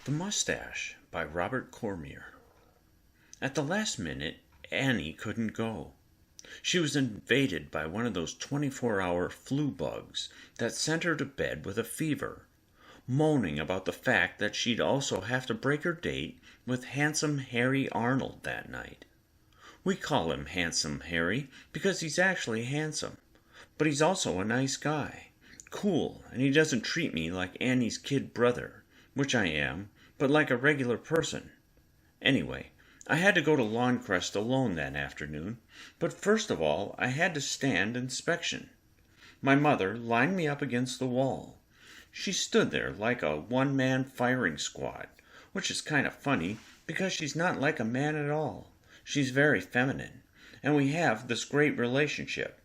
The Moustache by Robert Cormier. At the last minute, Annie couldn't go. She was invaded by one of those 24-hour flu bugs that sent her to bed with a fever, moaning about the fact that she'd also have to break her date with Handsome Harry Arnold that night. We call him Handsome Harry because he's actually handsome, but he's also a nice guy, cool, and he doesn't treat me like Annie's kid brother, which I am, but like a regular person. Anyway, I had to go to Crest alone that afternoon, but first of all I had to stand inspection. My mother lined me up against the wall. She stood there like a one-man firing squad, which is kind of funny because she's not like a man at all. She's very feminine, and we have this great relationship.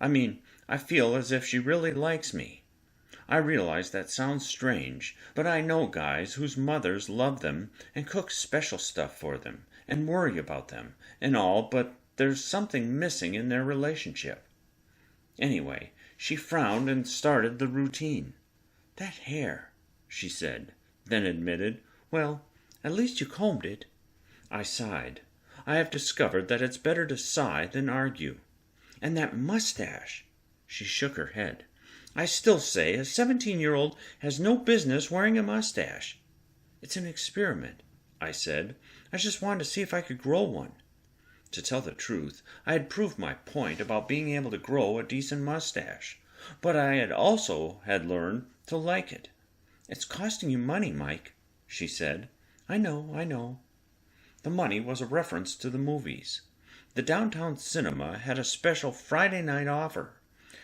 I feel as if she really likes me. I realize that sounds strange, but I know guys whose mothers love them and cook special stuff for them and worry about them and all, but there's something missing in their relationship. Anyway, she frowned and started the routine. "That hair," she said, then admitted, "Well, at least you combed it." I sighed. I have discovered that it's better to sigh than argue. "And that mustache." She shook her head. "I still say a 17-year-old has no business wearing a mustache." "It's an experiment," I said. "I just wanted to see if I could grow one." To tell the truth, I had proved my point about being able to grow a decent mustache, but I had also learned to like it. "It's costing you money, Mike," she said. I know. The money was a reference to the movies. The downtown cinema had a special Friday night offer.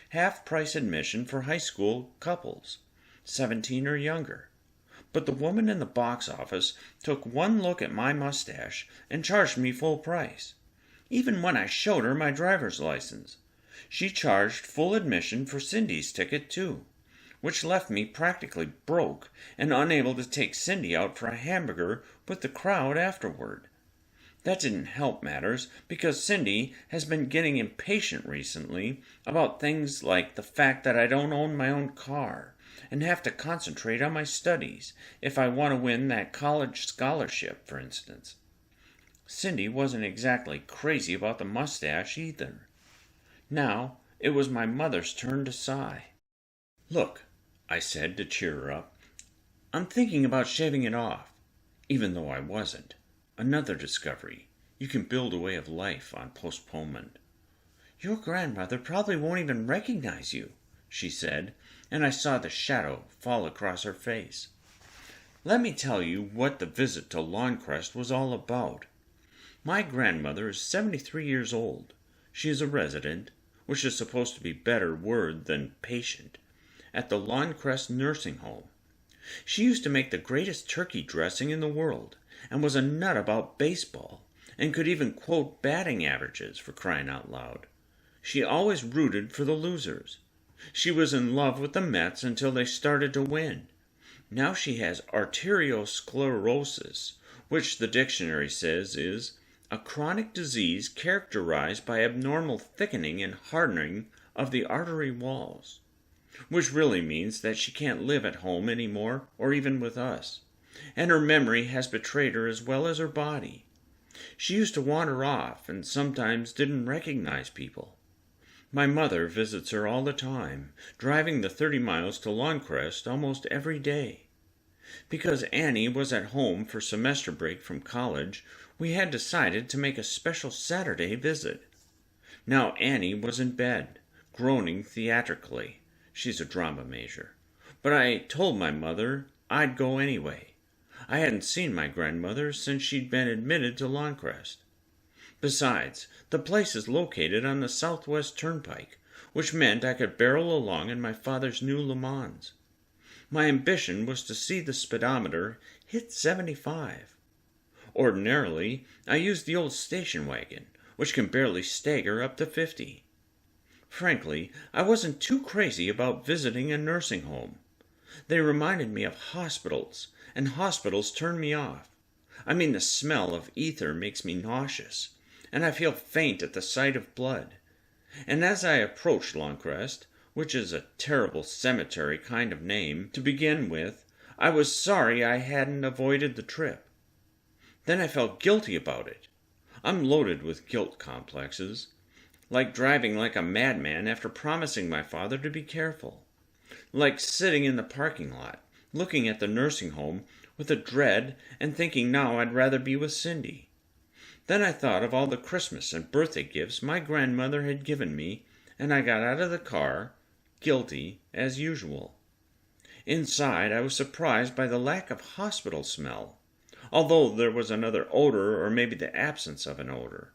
Half-price admission for high school couples, 17 or younger. But the woman in the box office took one look at my mustache and charged me full price. Even when I showed her my driver's license. She charged full admission for Cindy's ticket, too, which left me practically broke and unable to take Cindy out for a hamburger with the crowd afterward. That didn't help matters, because Cindy has been getting impatient recently about things like the fact that I don't own my own car and have to concentrate on my studies if I want to win that college scholarship, for instance. Cindy wasn't exactly crazy about the mustache either. Now it was my mother's turn to sigh. "Look," I said to cheer her up, "I'm thinking about shaving it off," even though I wasn't. Another discovery. You can build a way of life on postponement. "Your grandmother probably won't even recognize you," she said, and I saw the shadow fall across her face. Let me tell you what the visit to Crest was all about. My grandmother is 73 years old. She is a resident, which is supposed to be better word than patient, at the Crest nursing home. She used to make the greatest turkey dressing in the world, and was a nut about baseball, and could even quote batting averages, for crying out loud. She always rooted for the losers. She was in love with the Mets until they started to win. Now she has arteriosclerosis, which the dictionary says is a chronic disease characterized by abnormal thickening and hardening of the artery walls, which really means that she can't live at home anymore, or even with us. And her memory has betrayed her as well as her body. She used to wander off and sometimes didn't recognize people. My mother visits her all the time, driving the 30 miles to Crest almost every day. Because Annie was at home for semester break from college, we had decided to make a special Saturday visit. Now Annie was in bed, groaning theatrically. She's a drama major. But I told my mother I'd go anyway. I hadn't seen my grandmother since she'd been admitted to Crest. Besides, the place is located on the Southwest Turnpike, which meant I could barrel along in my father's new Le Mans. My ambition was to see the speedometer hit 75. Ordinarily, I use the old station wagon, which can barely stagger up to 50. Frankly, I wasn't too crazy about visiting a nursing home. They reminded me of hospitals, and hospitals turn me off. The smell of ether makes me nauseous, and I feel faint at the sight of blood. And as I approached Crest, which is a terrible cemetery kind of name to begin with, I was sorry I hadn't avoided the trip. Then I felt guilty about it. I'm loaded with guilt complexes, like driving like a madman after promising my father to be careful, like sitting in the parking lot, looking at the nursing home with a dread and thinking now I'd rather be with Cindy. Then I thought of all the Christmas and birthday gifts my grandmother had given me, and I got out of the car, guilty as usual. Inside, I was surprised by the lack of hospital smell, although there was another odor, or maybe the absence of an odor.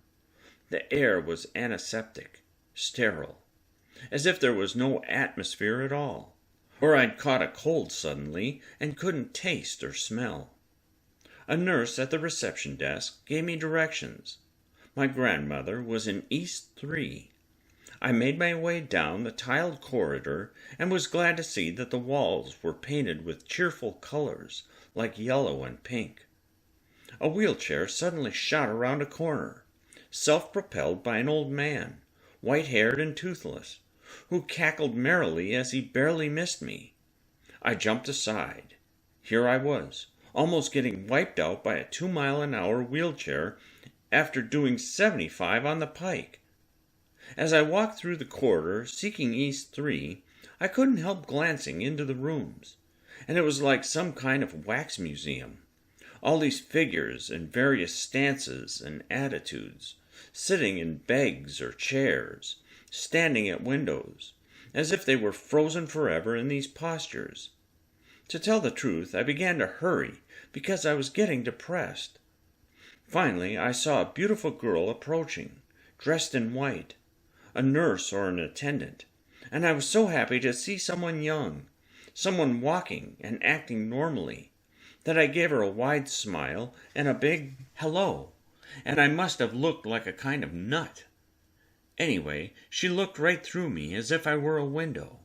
The air was antiseptic, sterile, as if there was no atmosphere at all, or I'd caught a cold suddenly and couldn't taste or smell. A nurse at the reception desk gave me directions. My grandmother was in East 3. I made my way down the tiled corridor and was glad to see that the walls were painted with cheerful colors like yellow and pink. A wheelchair suddenly shot around a corner, self-propelled by an old man, white-haired and toothless, who cackled merrily as he barely missed me. I jumped aside. Here I was, almost getting wiped out by a 2-mile-an-hour wheelchair after doing 75 on the pike. As I walked through the corridor, seeking East 3, I couldn't help glancing into the rooms, and it was like some kind of wax museum. All these figures in various stances and attitudes, sitting in begs or chairs, standing at windows, as if they were frozen forever in these postures. To tell the truth, I began to hurry because I was getting depressed. Finally, I saw a beautiful girl approaching, dressed in white, a nurse or an attendant, and I was so happy to see someone young, someone walking and acting normally, that I gave her a wide smile and a big hello, and I must have looked like a kind of nut. Anyway, she looked right through me as if I were a window,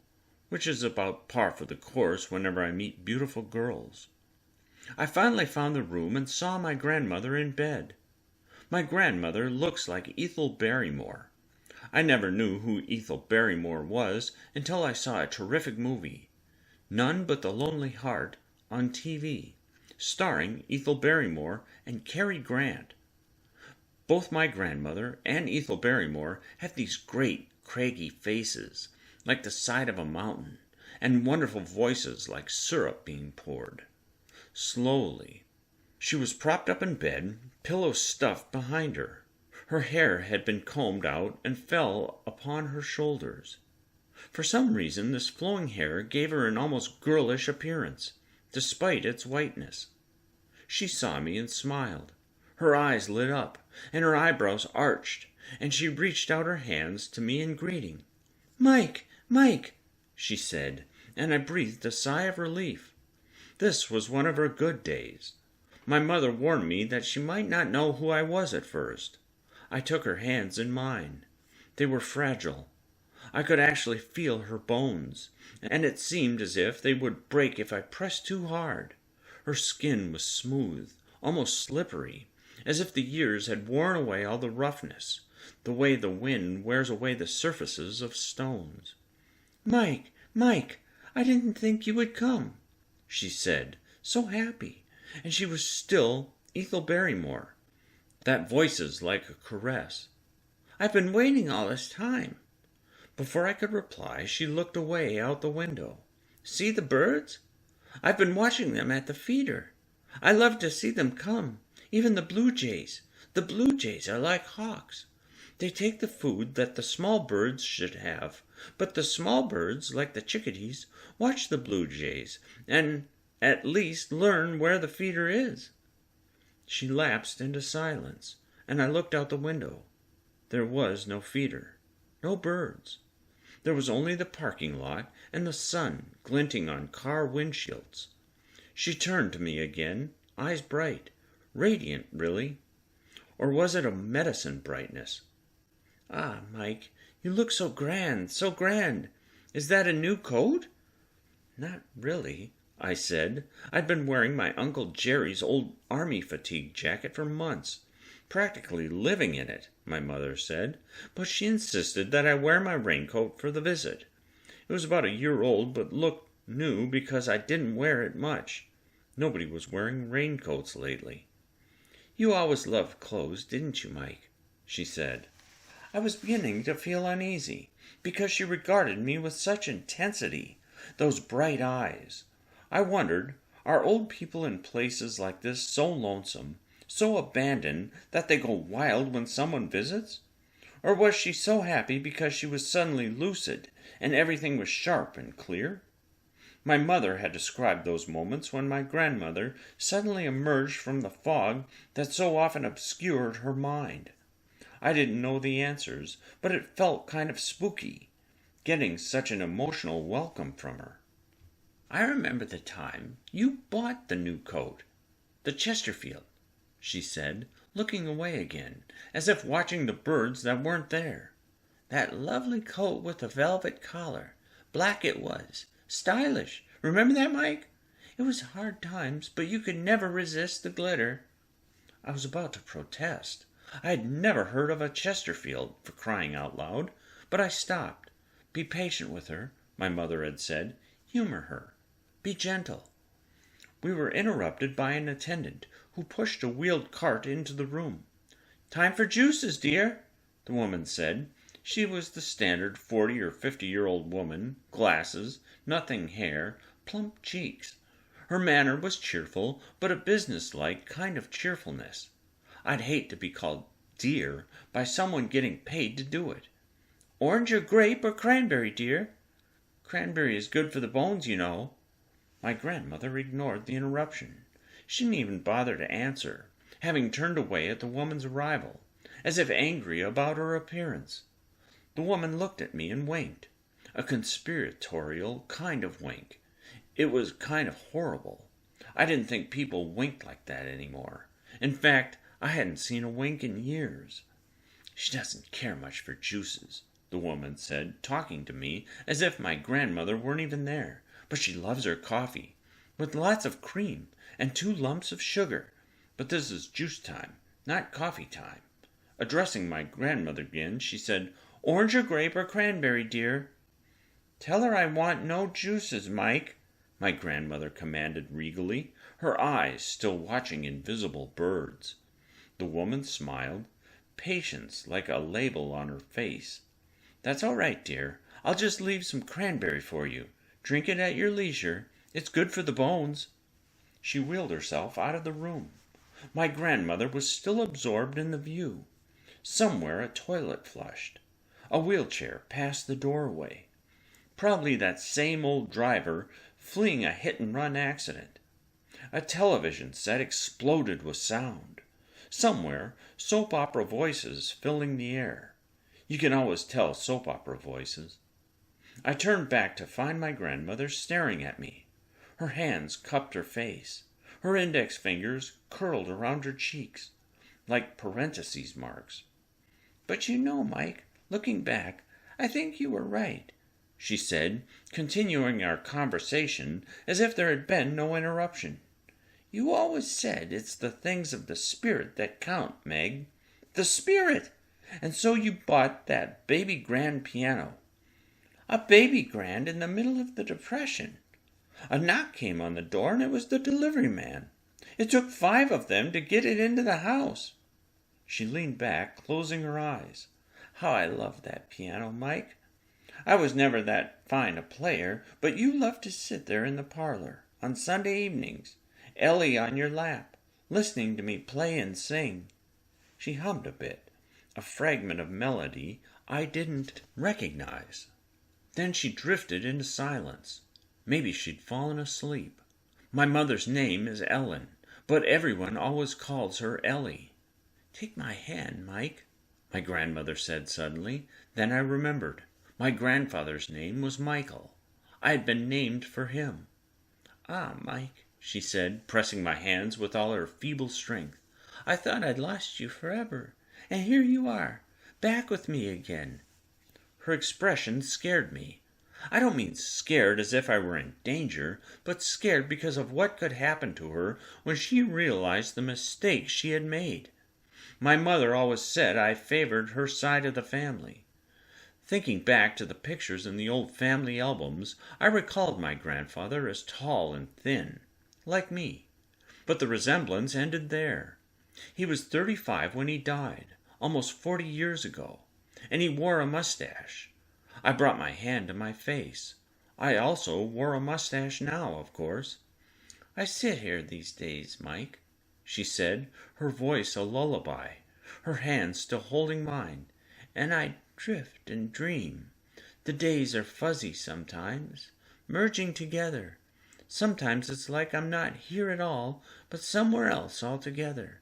which is about par for the course whenever I meet beautiful girls. I finally found the room and saw my grandmother in bed. My grandmother looks like Ethel Barrymore. I never knew who Ethel Barrymore was until I saw a terrific movie, None But the Lonely Heart, on TV, starring Ethel Barrymore and Cary Grant. Both my grandmother and Ethel Barrymore have these great, craggy faces, like the side of a mountain, and wonderful voices like syrup being poured. Slowly. She was propped up in bed, pillows stuffed behind her. Her hair had been combed out and fell upon her shoulders. For some reason, this flowing hair gave her an almost girlish appearance, despite its whiteness. She saw me and smiled. Her eyes lit up, and her eyebrows arched, and she reached out her hands to me in greeting. "Mike, Mike," she said, and I breathed a sigh of relief. This was one of her good days. My mother warned me that she might not know who I was at first. I took her hands in mine. They were fragile. I could actually feel her bones, and it seemed as if they would break if I pressed too hard. Her skin was smooth, almost slippery, as if the years had worn away all the roughness, the way the wind wears away the surfaces of stones. "Mike, Mike, I didn't think you would come," she said, so happy, and she was still Ethel Barrymore. That voice is like a caress. "I've been waiting all this time." Before I could reply, she looked away out the window. "See the birds? I've been watching them at the feeder. I love to see them come, even the blue jays. The blue jays are like hawks. They take the food that the small birds should have, but the small birds, like the chickadees, watch the blue jays and at least learn where the feeder is." She lapsed into silence, and I looked out the window. There was no feeder, no birds. There was only the parking lot and the sun glinting on car windshields. She turned to me again, eyes bright, radiant, really. Or was it a medicine brightness? "Ah, Mike, you look so grand, so grand. Is that a new coat?" "Not really," I said. I'd been wearing my Uncle Jerry's old army fatigue jacket for months, practically living in it, my mother said, but she insisted that I wear my raincoat for the visit. It was about a year old, but looked New because I didn't wear it much. Nobody was wearing raincoats lately. "You always loved clothes, didn't you, Mike?" she said. I was beginning to feel uneasy, because she regarded me with such intensity, those bright eyes. I wondered, are old people in places like this so lonesome, so abandoned that they go wild when someone visits? Or was she so happy because she was suddenly lucid and everything was sharp and clear? My mother had described those moments when my grandmother suddenly emerged from the fog that so often obscured her mind. I didn't know the answers, but it felt kind of spooky, getting such an emotional welcome from her. "I remember the time you bought the new coat, the Chesterfield," she said, looking away again, as if watching the birds that weren't there. "That lovely coat with the velvet collar. Black it was. Stylish. Remember that, Mike? It was hard times, but you could never resist the glitter." I was about to protest. I had never heard of a Chesterfield, for crying out loud, but I stopped. Be patient with her, my mother had said. Humor her. Be gentle. We were interrupted by an attendant, who pushed a wheeled cart into the room. "Time for juices, dear," the woman said. She was the standard 40 or 50-year-old woman, glasses, nothing hair, plump cheeks. Her manner was cheerful, but a businesslike kind of cheerfulness. I'd hate to be called dear by someone getting paid to do it. "Orange or grape or cranberry, dear?" "Cranberry is good for the bones, you know." My grandmother ignored the interruption. She didn't even bother to answer, having turned away at the woman's arrival, as if angry about her appearance. The woman looked at me and winked, a conspiratorial kind of wink. It was kind of horrible. I didn't think people winked like that anymore. In fact, I hadn't seen a wink in years. "She doesn't care much for juices," the woman said, talking to me as if my grandmother weren't even there. "But she loves her coffee, with lots of cream and 2 lumps of sugar. But this is juice time, not coffee time." Addressing my grandmother again, she said, "Orange or grape or cranberry, dear?" "Tell her I want no juices, Mike," my grandmother commanded regally, her eyes still watching invisible birds. The woman smiled, patience like a label on her face. "That's all right, dear. I'll just leave some cranberry for you. Drink it at your leisure. It's good for the bones." She wheeled herself out of the room. My grandmother was still absorbed in the view. Somewhere a toilet flushed. A wheelchair passed the doorway. Probably that same old driver fleeing a hit-and-run accident. A television set exploded with sound. Somewhere, soap opera voices filling the air. You can always tell soap opera voices. I turned back to find my grandmother staring at me. Her hands cupped her face. Her index fingers curled around her cheeks, like parentheses marks. "But you know, Mike, looking back, I think you were right," she said, continuing our conversation as if there had been no interruption. "You always said it's the things of the spirit that count, Meg. The spirit! And so you bought that baby grand piano. A baby grand in the middle of the Depression. A knock came on the door and it was the delivery man. It took 5 of them to get it into the house." She leaned back, closing her eyes. "How I loved that piano, Mike. I was never that fine a player, but you loved to sit there in the parlor, on Sunday evenings, Ellie on your lap, listening to me play and sing." She hummed a bit, a fragment of melody I didn't recognize. Then she drifted into silence. Maybe she'd fallen asleep. My mother's name is Ellen, but everyone always calls her Ellie. "Take my hand, Mike," my grandmother said suddenly. Then I remembered. My grandfather's name was Michael. I had been named for him. "Ah, Mike," she said, pressing my hands with all her feeble strength. "I thought I'd lost you forever, and here you are, back with me again." Her expression scared me. I don't mean scared as if I were in danger, but scared because of what could happen to her when she realized the mistake she had made. My mother always said I favored her side of the family. Thinking back to the pictures in the old family albums, I recalled my grandfather as tall and thin, like me. But the resemblance ended there. He was 35 when he died, almost 40 years ago, and he wore a mustache. I brought my hand to my face. I also wore a mustache now, of course. I sit here these days, Mike, she said, her voice a lullaby, her hand still holding mine, and I drift and dream. The days are fuzzy sometimes, merging together. Sometimes it's like I'm not here at all, but somewhere else altogether.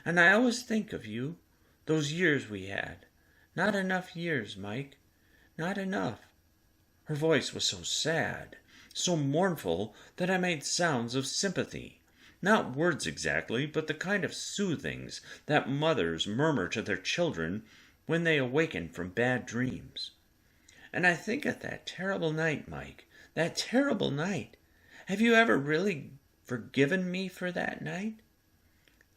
And I always think of you, those years we had. Not enough years, Mike, not enough. Her voice was so sad, so mournful, that I made sounds of sympathy. Not words exactly, but the kind of soothings that mothers murmur to their children when they awaken from bad dreams. And I think of that terrible night, Mike, that terrible night. Have you ever really forgiven me for that night?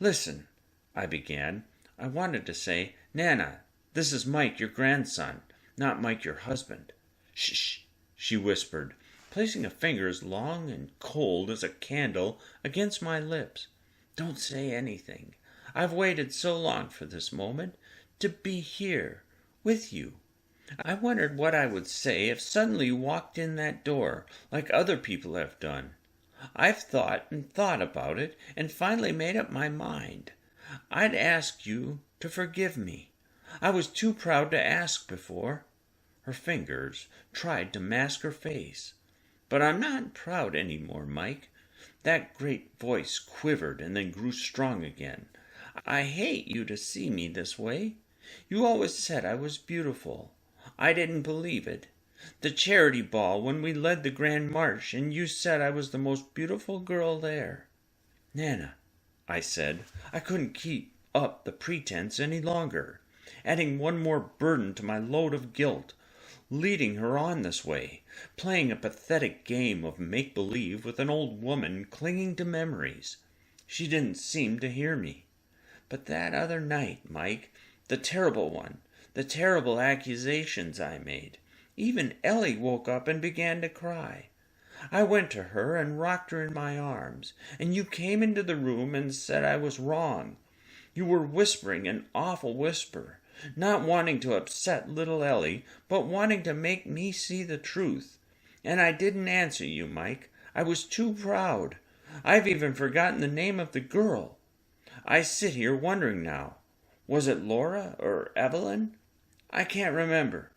Listen, I began. I wanted to say, Nana, this is Mike, your grandson, not Mike, your husband. Shh, she whispered, placing a finger as long and cold as a candle against my lips. Don't say anything. I've waited so long for this moment, to be here, with you. I wondered what I would say if suddenly you walked in that door, like other people have done. I've thought and thought about it, and finally made up my mind. I'd ask you to forgive me. I was too proud to ask before. Her fingers tried to mask her face. But I'm not proud any more, Mike. That great voice quivered and then grew strong again. I hate you to see me this way. You always said I was beautiful. I didn't believe it. The charity ball when we led the grand march, and you said I was the most beautiful girl there. Nana, I said, I couldn't keep up the pretense any longer, adding one more burden to my load of guilt, leading her on this way, playing a pathetic game of make-believe with an old woman clinging to memories. She didn't seem to hear me. But that other night, Mike, the terrible one, the terrible accusations I made. Even Ellie woke up and began to cry. I went to her and rocked her in my arms, and you came into the room and said I was wrong. You were whispering an awful whisper, not wanting to upset little Ellie, but wanting to make me see the truth. And I didn't answer you, Mike. I was too proud. I've even forgotten the name of the girl. I sit here wondering now. Was it Laura or Evelyn? I can't remember.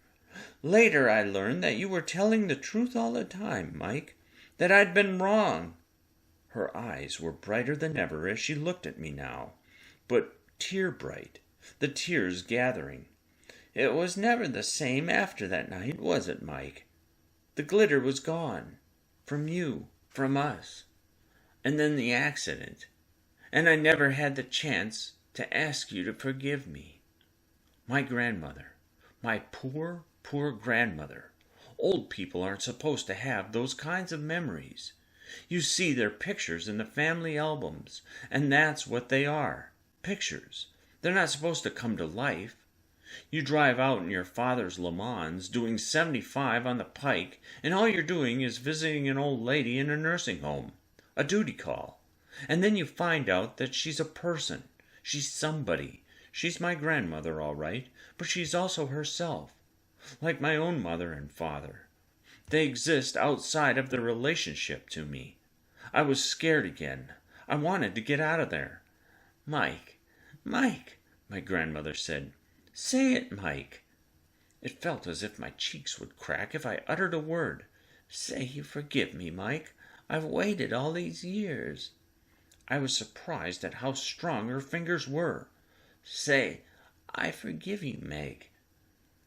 Later I learned that you were telling the truth all the time, Mike, that I'd been wrong. Her eyes were brighter than ever as she looked at me now, but tear-bright, the tears gathering. It was never the same after that night, was it, Mike? The glitter was gone. From you, from us. And then the accident. And I never had the chance to ask you to forgive me. My grandmother, my poor, poor grandmother. Old people aren't supposed to have those kinds of memories. You see their pictures in the family albums, and that's what they are, pictures. They're not supposed to come to life. You drive out in your father's Le Mans doing 75 on the pike, and all you're doing is visiting an old lady in a nursing home, a duty call. And then you find out that she's a person. She's somebody. She's my grandmother, all right, but she's also herself, like my own mother and father. They exist outside of the relationship to me. I was scared again. I wanted to get out of there. Mike, Mike, my grandmother said. Say it, Mike. It felt as if my cheeks would crack if I uttered a word. Say you forgive me, Mike. I've waited all these years. I was surprised at how strong her fingers were. Say, I forgive you, Meg.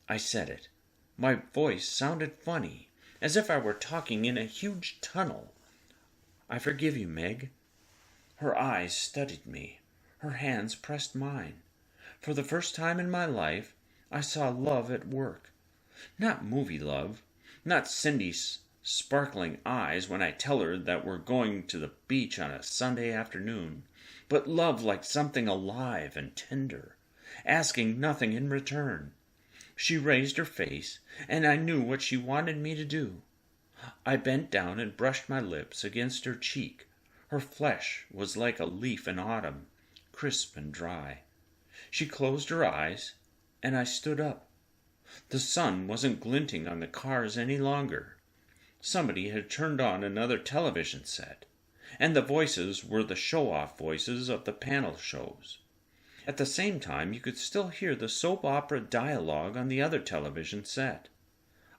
I said it. My voice sounded funny, as if I were talking in a huge tunnel. I forgive you, Meg. Her eyes studied me. Her hands pressed mine. For the first time in my life, I saw love at work. Not movie love, not Cindy's sparkling eyes when I tell her that we're going to the beach on a Sunday afternoon, but love like something alive and tender, asking nothing in return. She raised her face, and I knew what she wanted me to do. I bent down and brushed my lips against her cheek. Her flesh was like a leaf in autumn, crisp and dry. She closed her eyes, and I stood up. The sun wasn't glinting on the cars any longer. Somebody had turned on another television set, and the voices were the show-off voices of the panel shows. At the same time, you could still hear the soap opera dialogue on the other television set.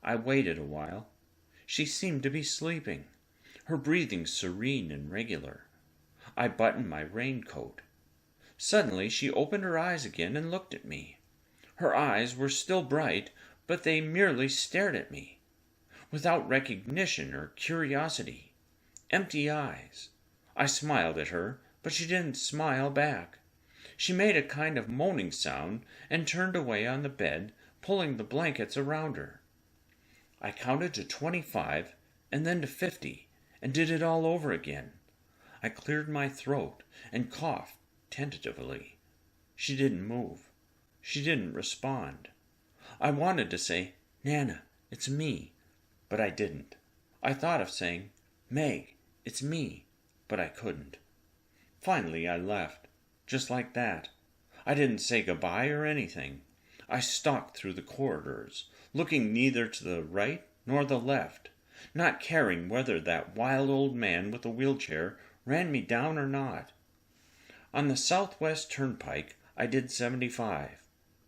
I waited a while. She seemed to be sleeping, her breathing serene and regular. I buttoned my raincoat. Suddenly she opened her eyes again and looked at me. Her eyes were still bright, but they merely stared at me, without recognition or curiosity. Empty eyes. I smiled at her, but she didn't smile back. She made a kind of moaning sound and turned away on the bed, pulling the blankets around her. I counted to 25 and then to 50 and did it all over again. I cleared my throat and coughed tentatively. She didn't move. She didn't respond. I wanted to say, "Nana, it's me," but I didn't. I thought of saying, "Meg, it's me," but I couldn't. Finally I left, just like that. I didn't say goodbye or anything. I stalked through the corridors, looking neither to the right nor the left, not caring whether that wild old man with the wheelchair ran me down or not. On the Southwest Turnpike I did 75.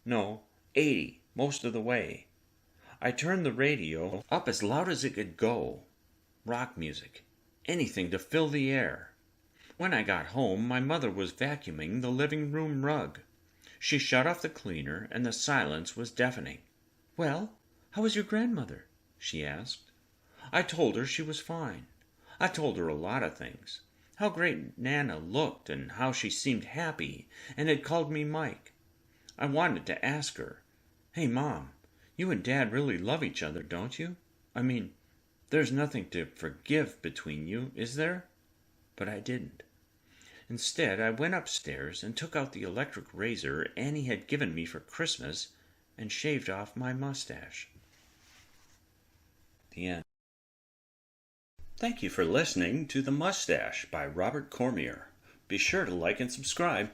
No, 80, most of the way. I turned the radio up as loud as it could go. Rock music. Anything to fill the air. When I got home, my mother was vacuuming the living room rug. She shut off the cleaner, and the silence was deafening. "Well, how was your grandmother?" she asked. I told her she was fine. I told her a lot of things. How great Nana looked, and how she seemed happy, and had called me Mike. I wanted to ask her, "Hey, Mom, you and Dad really love each other, don't you? I mean, there's nothing to forgive between you, is there?" But I didn't. Instead, I went upstairs and took out the electric razor Annie had given me for Christmas and shaved off my mustache. The end. Thank you for listening to The Moustache by Robert Cormier. Be sure to like and subscribe.